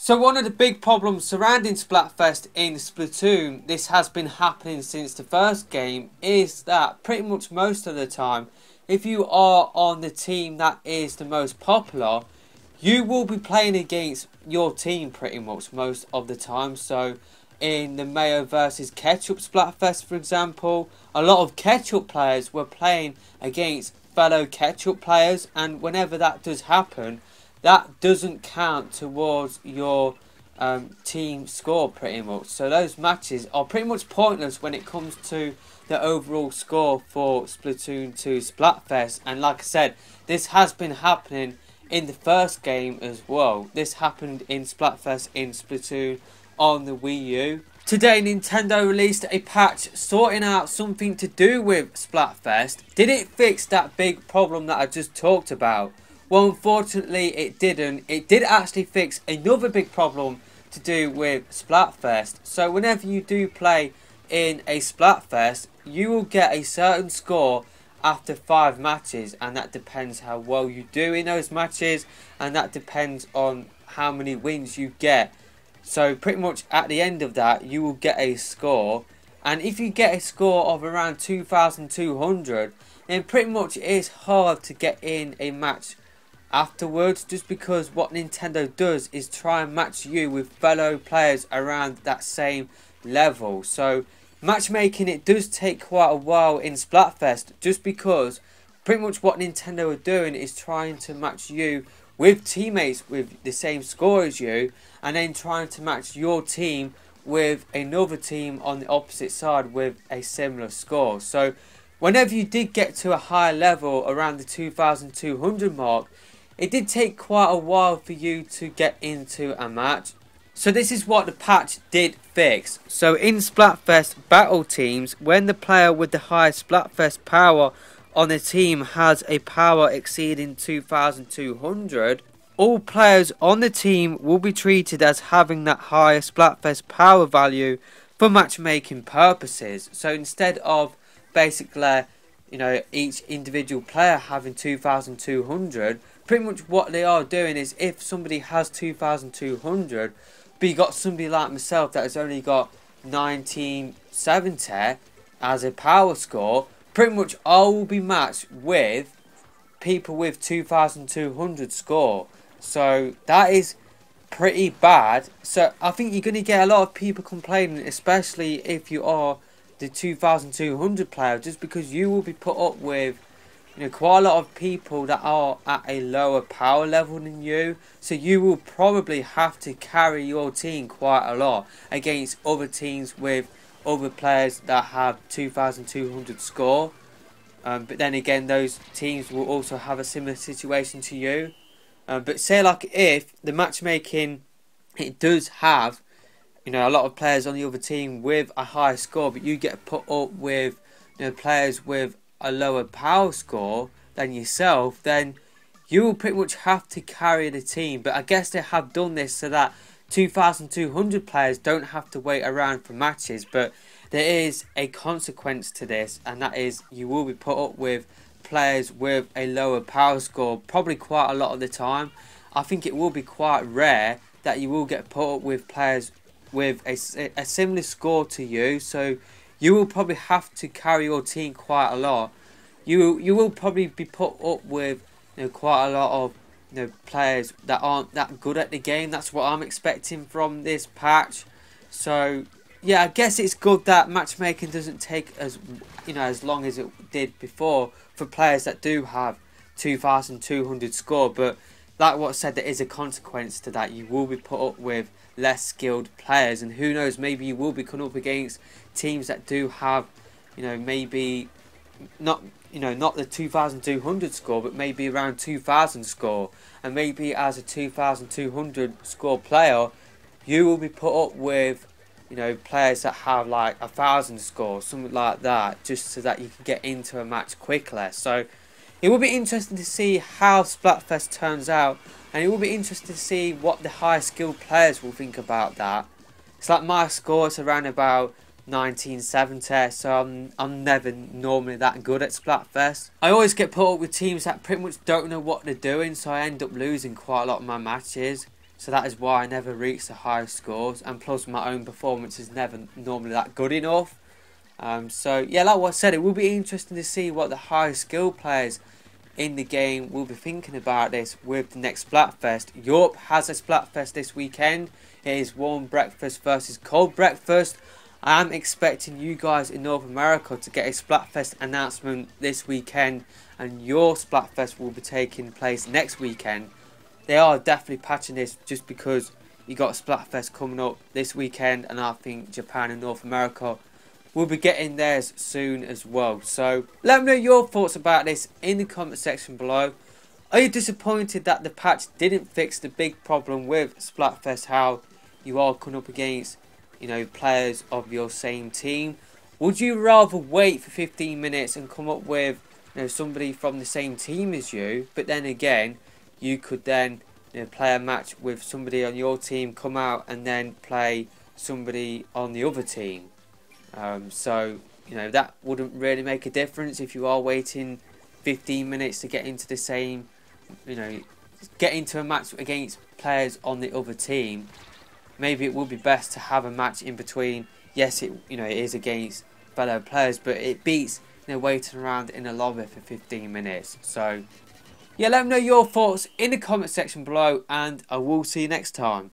So one of the big problems surrounding Splatfest in Splatoon, this has been happening since the first game, is that pretty much most of the time, if you are on the team that is the most popular, you will be playing against your team pretty much most of the time. So in the Mayo versus Ketchup Splatfest, for example, a lot of Ketchup players were playing against fellow Ketchup players, and whenever that does happen, that doesn't count towards your team score pretty much. So those matches are pretty much pointless when it comes to the overall score for Splatoon 2 Splatfest. And like I said, this has been happening in the first game as well. This happened in Splatfest in Splatoon on the Wii U. Today Nintendo released a patch sorting out something to do with Splatfest. Did it fix that big problem that I just talked about? Well, unfortunately it didn't. It did actually fix another big problem to do with Splatfest. So whenever you do play in a Splatfest, you will get a certain score after 5 matches, and that depends how well you do in those matches, and that depends on how many wins you get. So pretty much at the end of that, you will get a score, and if you get a score of around 2,200, then pretty much it is hard to get in a match afterwards, just because what Nintendo does is try and match you with fellow players around that same level. So matchmaking, it does take quite a while in Splatfest, just because pretty much what Nintendo are doing is trying to match you with teammates with the same score as you, and then trying to match your team with another team on the opposite side with a similar score. So whenever you did get to a higher level around the 2,200 mark, it did take quite a while for you to get into a match. So this is what the patch did fix. So in Splatfest battle teams, when the player with the highest Splatfest power on the team has a power exceeding 2,200, all players on the team will be treated as having that higher Splatfest power value for matchmaking purposes. So instead of basically, each individual player having 2,200, pretty much what they are doing is, if somebody has 2,200, but you got somebody like myself that has only got 1970 as a power score, pretty much I will be matched with people with 2,200 score. So that is pretty bad. So I think you're going to get a lot of people complaining, especially if you are the 2,200 player, just because you will be put up with quite a lot of people that are at a lower power level than you. So you will probably have to carry your team quite a lot against other teams with other players that have 2,200 score. But then again, those teams will also have a similar situation to you. But say like if the matchmaking, it does have a lot of players on the other team with a higher score, but you get put up with players with a lower power score than yourself, then you will pretty much have to carry the team. But I guess they have done this so that 2,200 players don't have to wait around for matches. But there is a consequence to this, and that is you will be put up with players with a lower power score probably quite a lot of the time. I think it will be quite rare that you will get put up with players with a similar score to you. So you will probably have to carry your team quite a lot. You will probably be put up with quite a lot of players that aren't that good at the game. That's what I'm expecting from this patch. So yeah, I guess it's good that matchmaking doesn't take as long as it did before for players that do have 2,200 score. But like what I said, there is a consequence to that. You will be put up with less skilled players, and who knows, maybe you will be coming up against teams that do have maybe not the 2,200 score, but maybe around 2,000 score. And maybe as a 2,200 score player, you will be put up with players that have like 1,000 score, something like that, just so that you can get into a match quickly. So it will be interesting to see how Splatfest turns out, and it will be interesting to see what the high skilled players will think about that. It's like my score is around about 1970, so I'm never normally that good at Splatfest. I always get put up with teams that pretty much don't know what they're doing, so I end up losing quite a lot of my matches. So that is why I never reach the high scores, and plus my own performance is never normally that good enough. So yeah, like what I said, it will be interesting to see what the high skill players in the game will be thinking about this with the next Splatfest. Europe has a Splatfest this weekend. It is warm breakfast versus cold breakfast. I am expecting you guys in North America to get a Splatfest announcement this weekend, and your Splatfest will be taking place next weekend. They are definitely patching this just because you got Splatfest coming up this weekend, and I think Japan and North America will be getting theirs soon as well. So let me know your thoughts about this in the comment section below. Are you disappointed that the patch didn't fix the big problem with Splatfest, how you are coming up against, you know, players of your same team? Would you rather wait for 15 minutes and come up with, you know, somebody from the same team as you, but then again you could then, you know, play a match with somebody on your team, come out and then play somebody on the other team? So, you know, that wouldn't really make a difference if you are waiting 15 minutes to get into the same, you know, get into a match against players on the other team. Maybe it would be best to have a match in between. Yes, it, you know, it is against fellow players, but it beats, you know, waiting around in a lobby for 15 minutes. So yeah, let me know your thoughts in the comment section below, and I will see you next time.